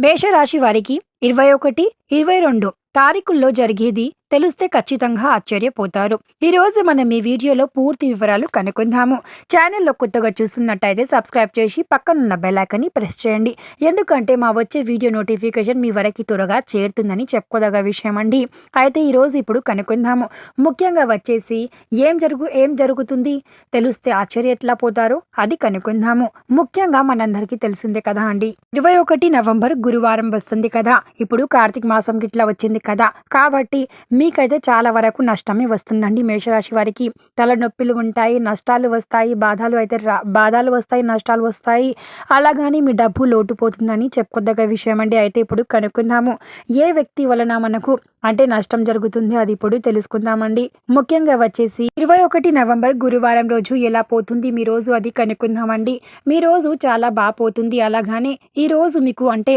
మేషరాశి వారికి 21, 22 తారీఖుల్లో జరిగేది తెలిస్తే ఖచ్చితంగా ఆశ్చర్యపోతారు. ఈరోజు మనం ఈ వీడియోలో పూర్తి వివరాలు కనుక్కుందాము. ఛానల్లో కొత్తగా చూస్తున్నట్టయితే సబ్స్క్రైబ్ చేసి పక్కనున్న బెల్ ఐకాన్ని ప్రెస్ చేయండి. ఎందుకంటే మా వచ్చే వీడియో నోటిఫికేషన్ మీ వరకు త్వరగా చేరుతుందని చెప్పుకోదగ్గ విషయం అండి. అయితే ఈరోజు ఇప్పుడు కనుక్కుందాము. ముఖ్యంగా వచ్చేసి ఏం జరుగుతుంది తెలిస్తే ఆశ్చర్య ఎట్లా పోతారు అది కనుక్కుందాము. ముఖ్యంగా మనందరికీ తెలిసిందే కదా అండి, 21 నవంబర్ గురువారం వస్తుంది కదా. ఇప్పుడు కార్తీక మాసం గిట్లా వచ్చింది కదా, కాబట్టి మీకైతే చాలా వరకు నష్టమే వస్తుందండి. మేషరాశి వారికి తలనొప్పిలు ఉంటాయి, నష్టాలు వస్తాయి, బాధలు వస్తాయి, నష్టాలు వస్తాయి. అలాగని మీ డబ్బు లోటుపోతుందని చెప్పుకోదగ్గ విషయం అండి. అయితే ఇప్పుడు కనుక్కుందాము ఏ వ్యక్తి వలన మనకు అంటే నష్టం జరుగుతుంది అది ఇప్పుడు తెలుసుకుందామండి. ముఖ్యంగా వచ్చేసి 21 నవంబర్ గురువారం రోజు ఎలా పోతుంది మీ రోజు అది కనుక్కుందామండి. మీ రోజు చాలా బాగా పోతుంది. అలాగానే ఈ రోజు మీకు అంటే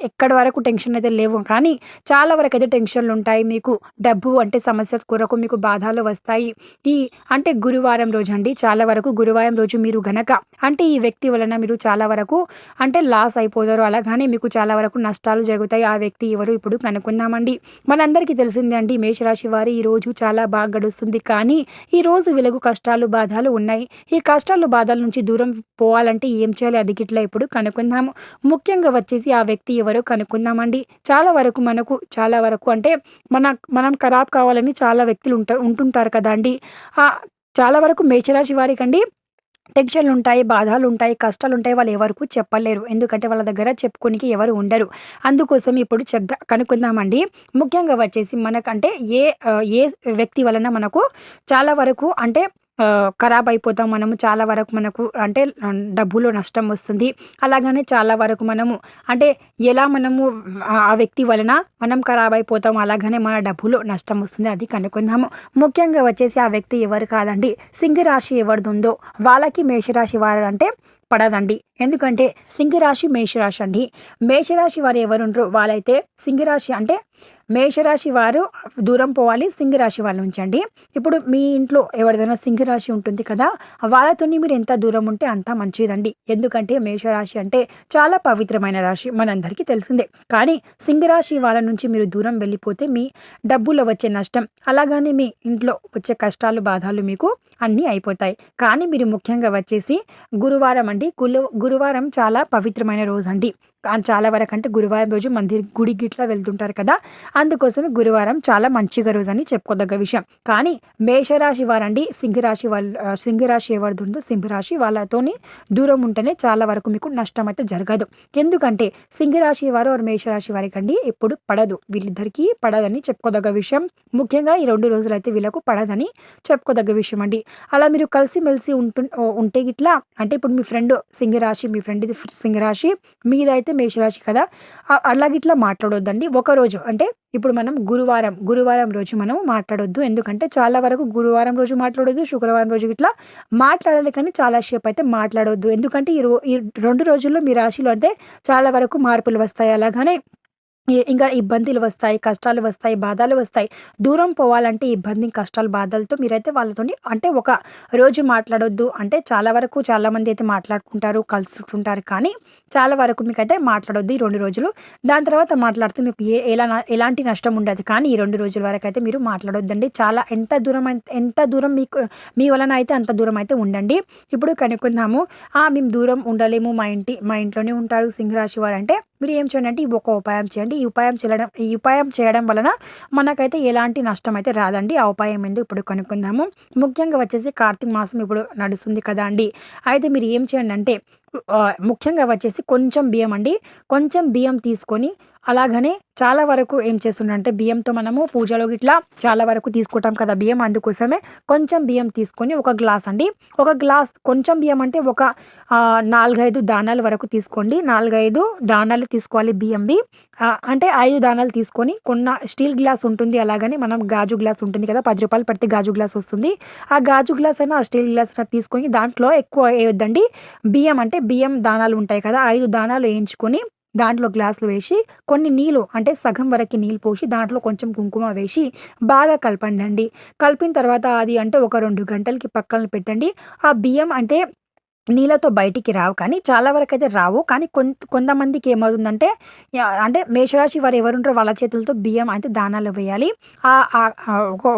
ఎక్కడి వరకు టెన్షన్ అయితే లేవు, కానీ చాలా వరకు అయితే టెన్షన్లు ఉంటాయి. మీకు డబ్బు అంటే సమస్య కొరకు మీకు బాధలు వస్తాయి. ఈ అంటే గురువారం రోజు అండి, చాలా వరకు గురువారం రోజు మీరు గనక అంటే ఈ వ్యక్తి వలన మీరు చాలా వరకు అంటే లాస్ అయిపోతారు. అలాగానే మీకు చాలా వరకు నష్టాలు జరుగుతాయి. ఆ వ్యక్తి ఎవరు ఇప్పుడు కనుక్కుందామండి. మనందరికీ తెలిసిందే అండి, మేషరాశి వారి ఈ రోజు చాలా బాగా గడుస్తుంది. కానీ ఈ రోజు వీళ్ళకు కష్టాలు బాధలు ఉన్నాయి. ఈ కష్టాలు బాధల నుంచి దూరం పోవాలంటే ఏం చేయాలి అది గిట్లా ఇప్పుడు కనుక్కుందాము. ముఖ్యంగా వచ్చేసి ఆ వ్యక్తి ఎవరో కనుక్కుందామండి. చాలా వరకు అంటే మనం ఖరాబ్ కావాలని చాలా వ్యక్తులు ఉంటుంటారు కదా అండి. చాలా వరకు మేషరాశి వారికండి టెన్షన్లు ఉంటాయి, బాధలు ఉంటాయి, కష్టాలు ఉంటాయి. వాళ్ళు ఎవరికి చెప్పలేరు, ఎందుకంటే వాళ్ళ దగ్గర చెప్పుకోనికి ఎవరు ఉండరు. అందుకోసం ఇప్పుడు కనుక్కుందామండి. ముఖ్యంగా వచ్చేసి మనకంటే ఏ వ్యక్తి వలన మనకు చాలా వరకు అంటే ఖరాబ్ అయిపోతాం మనము. చాలా వరకు మనకు అంటే డబ్బులో నష్టం వస్తుంది. అలాగనే చాలా వరకు మనము అంటే ఎలా మనము ఆ వ్యక్తి వలన మనం ఖరాబ్ అయిపోతాం, అలాగనే మన డబ్బులో నష్టం వస్తుంది అది కనుక్కుందాము. ముఖ్యంగా వచ్చేసి ఆ వ్యక్తి ఎవరు కాదండి, సింహరాశి ఎవరిది ఉందో వాళ్ళకి మేషరాశి వారు అంటే పడదండి. ఎందుకంటే సింహరాశి మేషరాశి అండి. మేషరాశి వారు ఎవరుంటారో వాళ్ళైతే సింహరాశి అంటే మేషరాశి వారు దూరం పోవాలి, సింహరాశి వాళ్ళ నుంచి అండి. ఇప్పుడు మీ ఇంట్లో ఎవరిదైనా సింహరాశి ఉంటుంది కదా, వాళ్ళతోని మీరు ఎంత దూరం ఉంటే అంత మంచిదండి. ఎందుకంటే మేషరాశి అంటే చాలా పవిత్రమైన రాశి, మనందరికీ తెలిసిందే. కానీ సింహరాశి వాళ్ళ నుంచి మీరు దూరం వెళ్ళిపోతే మీ డబ్బులో వచ్చే నష్టం, అలాగని మీ ఇంట్లో వచ్చే కష్టాలు బాధలు మీకు అన్నీ అయిపోతాయి. కానీ మీరు ముఖ్యంగా వచ్చేసి గురువారం అండి, గురువారం చాలా పవిత్రమైన రోజు అండి. చాలా వరకు అంటే గురువారం రోజు గుడి గిట్లా వెళ్తుంటారు కదా, అందుకోసమే గురువారం చాలా మంచిగా రోజు అని చెప్పుకోదగ్గ విషయం. కానీ మేషరాశి వారండి సింహరాశి ఎవరిది ఉందో సింహరాశి వాళ్ళతోని దూరం ఉంటేనే చాలా వరకు మీకు నష్టం అయితే జరగదు. ఎందుకంటే సింహరాశి వారు మేషరాశి వారికి అండి ఎప్పుడు పడదు, వీళ్ళిద్దరికీ పడదని చెప్పుకోదగ్గ విషయం. ముఖ్యంగా ఈ 2 రోజులు అయితే వీళ్ళకు పడదని చెప్పుకోదగ్గ విషయం అండి. అలా మీరు కలిసిమెలిసి ఉంటే గిట్లా అంటే ఇప్పుడు మీ ఫ్రెండ్ సింహరాశి, మీ ఫ్రెండ్ ఇది సింహరాశి, మీదైతే మేషరాశి కదా, అలాగిట్లా మాట్లాడొద్దండి. ఒకరోజు అంటే ఇప్పుడు మనం గురువారం రోజు మనం మాట్లాడొద్దు. ఎందుకంటే చాలా వరకు గురువారం రోజు మాట్లాడొద్దు, శుక్రవారం రోజు ఇట్లా మాట్లాడాలి, కానీ చాలా సేపు అయితే మాట్లాడొద్దు. ఎందుకంటే ఈ 2 రోజుల్లో మీ రాశిలో అంటే చాలా వరకు మార్పులు వస్తాయి. అలాగనే ఇంకా ఇబ్బందులు వస్తాయి, కష్టాలు వస్తాయి, బాధలు వస్తాయి. దూరం పోవాలంటే ఇబ్బంది, కష్టాలు, బాధలతో మీరైతే వాళ్ళతోని అంటే ఒక రోజు మాట్లాడొద్దు. అంటే చాలా వరకు చాలామంది అయితే మాట్లాడుకుంటారు, కలుసుకుంటారు, కానీ చాలా వరకు మీకైతే మాట్లాడొద్దు ఈ 2 రోజులు. దాని తర్వాత మాట్లాడితే మీకు ఎలాంటి నష్టం ఉండదు. కానీ ఈ 2 రోజుల వరకు అయితే మీరు మాట్లాడొద్దండి. చాలా ఎంత దూరం మీకు మీ వలన అయితే అంత దూరం అయితే ఉండండి. ఇప్పుడు కనుక్కుందాము. మేము దూరం ఉండలేము, మా ఇంట్లోనే ఉంటారు సింహరాశి వారు అంటే మీరు ఏం చేయండి అంటే ఒక ఉపాయం చేయండి. ఈ ఉపాయం చేయడం వలన మనకైతే ఎలాంటి నష్టం అయితే రాదండి. ఆ ఉపాయం ఏందో ఇప్పుడు కనుక్కుందాము. ముఖ్యంగా వచ్చేసి కార్తీక మాసం ఇప్పుడు నడుస్తుంది కదా అండి. అయితే మీరు ఏం చేయండి అంటే ముఖ్యంగా వచ్చేసి కొంచెం బియ్యం తీసుకొని, అలాగనే చాలా వరకు ఏం చేస్తుండంటే బియ్యంతో మనము పూజలో గిట్లా చాలా వరకు తీసుకుంటాం కదా బియ్యం, అందుకోసమే కొంచెం బియ్యం తీసుకొని ఒక గ్లాస్ కొంచెం బియ్యం అంటే ఒక 4-5 దానాల వరకు తీసుకోండి. 4-5 దానాలు తీసుకోవాలి బియ్యంవి. అంటే 5 దానాలు తీసుకొని స్టీల్ గ్లాస్ ఉంటుంది, అలాగని మనం గాజు గ్లాస్ ఉంటుంది కదా, 10 రూపాయలు పెడితే గాజు గ్లాస్ వస్తుంది. ఆ గాజు గ్లాస్ అయినా ఆ స్టీల్ గ్లాస్ అయినా తీసుకొని దాంట్లో ఎక్కువ వేయొద్దండి. బియ్యం దానాలు ఉంటాయి కదా, 5 దానాలు వేయించుకొని దాంట్లో గ్లాసులు వేసి కొన్ని నీళ్ళు అంటే సగం వరకు నీళ్ళు పోసి దాంట్లో కొంచెం కుంకుమ వేసి బాగా కలపండి. కలిపిన తర్వాత అది అంటే ఒక 2 గంటలకి పక్కన పెట్టండి. ఆ బియ్యం అంటే నీళ్ళతో బయటికి రావు కానీ చాలా వరకైతే రావు. కానీ కొంతమందికి ఏమవుతుందంటే అంటే మేషరాశి వారు ఎవరుంటారో వాళ్ళ చేతులతో బియ్యం అయితే దానాలు వేయాలి.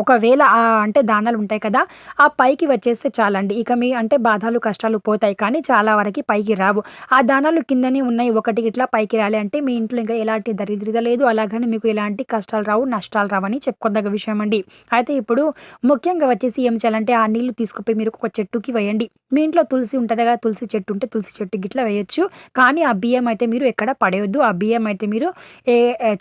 ఒకవేళ అంటే దానాలు ఉంటాయి కదా! ఆ పైకి వచ్చేస్తే చాలండి. ఇక మీ అంటే బాధలు, కష్టాలు పోతాయి కానీ చాలా వరకి పైకి రావు. ఆ దానాలు కిందనే ఉన్నాయి. ఒకటి ఇట్లా పైకి రాలే అంటే మీ ఇంట్లో ఇంకా ఎలాంటి దరిద్రత లేదు. అలాగని మీకు ఎలాంటి కష్టాలు రావు, నష్టాలు రావని చెప్పుకోదగ్గ విషయం అండి. అయితే ఇప్పుడు ముఖ్యంగా వచ్చేసి ఏం చేయాలంటే ఆ నీళ్లు తీసుకుపోయి మీరు ఒక చెట్టుకి వేయండి. మీ ఇంట్లో తులసి ఉంటదిగా, తులసి చెట్టు ఉంటే తులసి చెట్టు గిట్లా వేయొచ్చు. కానీ ఆ బియ్యం అయితే మీరు ఎక్కడ పడేయొద్దు. ఆ బియ్యం అయితే మీరు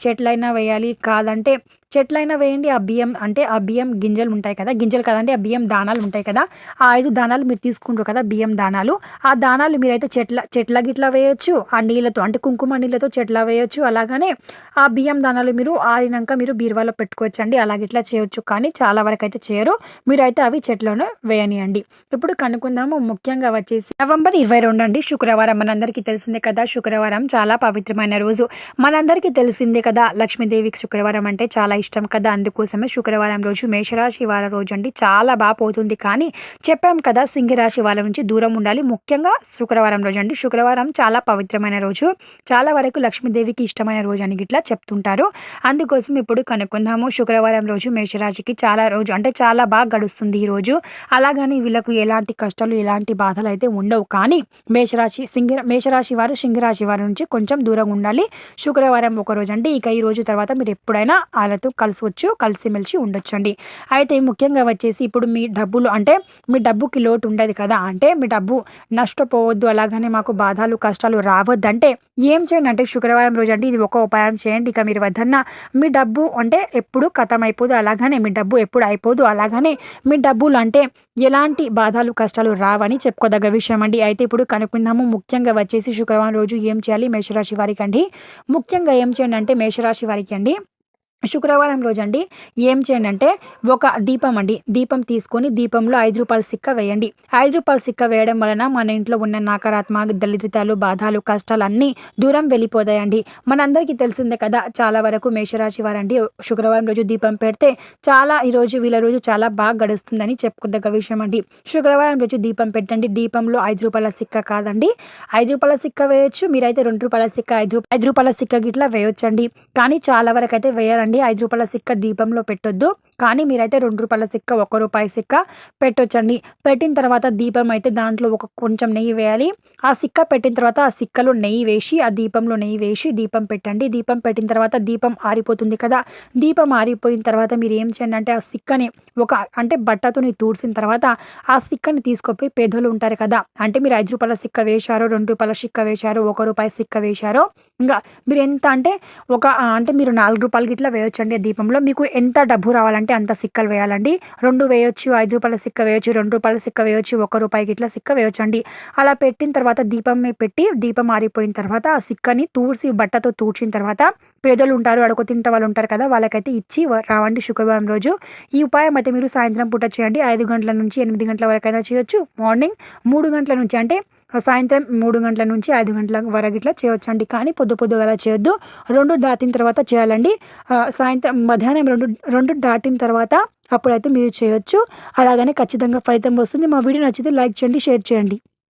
చెట్లైనా వేయాలి. కాదంటే చెట్లైనా వేయండి. ఆ బియ్యం అంటే ఆ బియ్యం గింజలు ఉంటాయి కదా! గింజలు కాదండి ఆ బియ్యం దానాలు ఉంటాయి కదా! ఆ 5 దానాలు మీరు తీసుకుంటారు కదా! బియ్యం దానాలు. ఆ దానాలు మీరైతే చెట్ల గిట్లా వేయొచ్చు. ఆ నీళ్ళతో అంటే కుంకుమ నీళ్ళతో చెట్ల వేయొచ్చు. అలాగనే ఆ బియ్యం దానాలు మీరు ఆరినంక మీరు బీరువాలో పెట్టుకోవచ్చండి. అలాగిట్లా చేయొచ్చు. కానీ చాలా వరకైతే చేయరు. మీరైతే అవి చెట్లోనే వేయనియండి. ఇప్పుడు కనుక్కుందాము ముఖ్యంగా వచ్చేసి నవంబర్ 22 అండి శుక్రవారం. మనందరికీ తెలిసిందే కదా! శుక్రవారం చాలా పవిత్రమైన రోజు. మనందరికీ తెలిసిందే కదా! లక్ష్మీదేవికి శుక్రవారం అంటే చాలా ఇష్టం కదా! అందుకోసమే శుక్రవారం రోజు మేషరాశి వారి రోజు అండి చాలా పోతుంది. కానీ చెప్పాం కదా! సింహరాశి వాళ్ళ నుంచి దూరం ఉండాలి. ముఖ్యంగా శుక్రవారం రోజు అండి. శుక్రవారం చాలా పవిత్రమైన రోజు. చాలా వరకు లక్ష్మీదేవికి ఇష్టమైన రోజు అని గిట్లా చెప్తుంటారు. అందుకోసం ఇప్పుడు కనుక్కుందాము. శుక్రవారం రోజు మేషరాశికి చాలా రోజు అంటే చాలా బాగా గడుస్తుంది ఈ రోజు. అలాగని వీళ్ళకు ఎలాంటి కష్టాలు, ఎలాంటి బాధలు అయితే ఉండవు. కానీ మేషరాశి వారు సింహరాశి వారి నుంచి కొంచెం దూరంగా ఉండాలి. శుక్రవారం ఒకరోజు అండి. ఇక ఈ రోజు తర్వాత మీరు ఎప్పుడైనా వాళ్ళతో కలసవచ్చు, కలిసిమెలిసి ఉండొచ్చండి. అయితే ముఖ్యంగా వచ్చేసి ఇప్పుడు మీ డబ్బులు అంటే మీ డబ్బుకి లోటు ఉండదు కదా! అంటే మీ డబ్బు నష్టపోవద్దు, అలాగనే మాకు బాధలు, కష్టాలు రావద్దంటే ఏం చేయండి అంటే శుక్రవారం రోజు అండి ఇది ఒక ఉపాయం చేయండి. ఇక మీరు వద్దన్నా మీ డబ్బు అంటే ఎప్పుడు ఖతం అయిపోదు. అలాగనే మీ డబ్బు ఎప్పుడు అయిపోదు. అలాగనే మీ డబ్బులు అంటే ఎలాంటి బాధలు, కష్టాలు రావని చెప్పుకోదగ్గ విషయం అండి. అయితే ఇప్పుడు కనుక్కుందాము. ముఖ్యంగా వచ్చేసి శుక్రవారం రోజు ఏం చేయాలి మేషరాశి వారికి అండి. ముఖ్యంగా ఏం చేయండి అంటే మేషరాశి వారికి అండి శుక్రవారం రోజండి ఏం చేయండి అంటే ఒక దీపం అండి. దీపం తీసుకొని దీపంలో రూ. 5 సిక్క వేయండి. రూ. 5 సిక్క వేయడం వలన మన ఇంట్లో ఉన్న నకారాత్మక దరిద్రతలు, బాధలు, కష్టాలు అన్నీ దూరం వెళ్ళిపోతాయండి. మనందరికీ తెలిసిందే కదా! చాలా వరకు మేషరాశి వారండి శుక్రవారం రోజు దీపం పెడితే చాలా వీళ్ళ రోజు చాలా బాగా గడుస్తుందని చెప్పుకోదగ్గ విషయం అండి. శుక్రవారం రోజు దీపం పెట్టండి. దీపంలో రూ. 5 సిక్క కాదండి. రూ. 5 సిక్క వేయొచ్చు. మీరైతే రూ. 2 సిక్క, రూ. 5 సిక్క గిట్లా వేయొచ్చండి. కానీ చాలా వరకు అయితే వేయరండి. రూ. 5 సిక్క దీపంలో పెట్టొద్దు. కానీ మీరైతే రూ. 2 సిక్క, రూ. 1 సిక్క పెట్టొచ్చండి. పెట్టిన తర్వాత దీపం అయితే దాంట్లో కొంచెం నెయ్యి వేయాలి. ఆ సిక్క పెట్టిన తర్వాత ఆ సిక్కలో నెయ్యి వేసి, ఆ దీపంలో నెయ్యి వేసి దీపం పెట్టండి. దీపం పెట్టిన తర్వాత దీపం ఆరిపోతుంది కదా! దీపం ఆరిపోయిన తర్వాత మీరు ఏం చేయండి అంటే ఆ సిక్కని అంటే బట్టతోని తుడిసిన తర్వాత ఆ సిక్కని తీసుకుపోయి పేదోళ్ళు ఉంటారు కదా! అంటే మీరు రూ. 5 సిక్క వేశారో, రూ. 2 సిక్క వేశారో, రూ. 1 సిక్క వేశారో ఇంకా మీరు ఎంత అంటే అంటే మీరు రూ. 4 గిట్లా వేయొచ్చండి ఆ దీపంలో. మీకు ఎంత డబ్బు రావాలంటే అంత సిక్కలు వేయాలండి. 2 వేయొచ్చు, రూ. 5 సిక్క వేయొచ్చు, రూ. 2 సిక్క వేయొచ్చు, రూ. 1 గిట్లా సిక్క వేయొచ్చండి. అలా పెట్టిన తర్వాత దీపం మీద పెట్టి దీపం ఆరిపోయిన తర్వాత ఆ సిక్కని బట్టతో తుడిచిన తర్వాత పేదోళ్ళు ఉంటారు, అడుగు తింటే వాళ్ళు ఉంటారు కదా! వాళ్ళకైతే ఇచ్చి రావండి శుక్రవారం రోజు. ఈ ఉపాయం అయితే మీరు సాయంత్రం పూట చేయండి. 5 గంటల నుంచి 8 గంటల వరకైనా చేయొచ్చు. మార్నింగ్ 3 గంటల నుంచి అంటే సాయంత్రం 3 గంటల నుంచి 5 గంటల వరకు ఇట్లా చేయొచ్చండి. కానీ పొద్దుగాల చేయొద్దు. 2 దాటిన తర్వాత చేయాలండి. సాయంత్రం మధ్యాహ్నం 2 దాటిన తర్వాత అప్పుడైతే మీరు చేయొచ్చు. అలాగనే ఖచ్చితంగా ఫలితం వస్తుంది. మా వీడియో నచ్చితే లైక్ చేయండి, షేర్ చేయండి.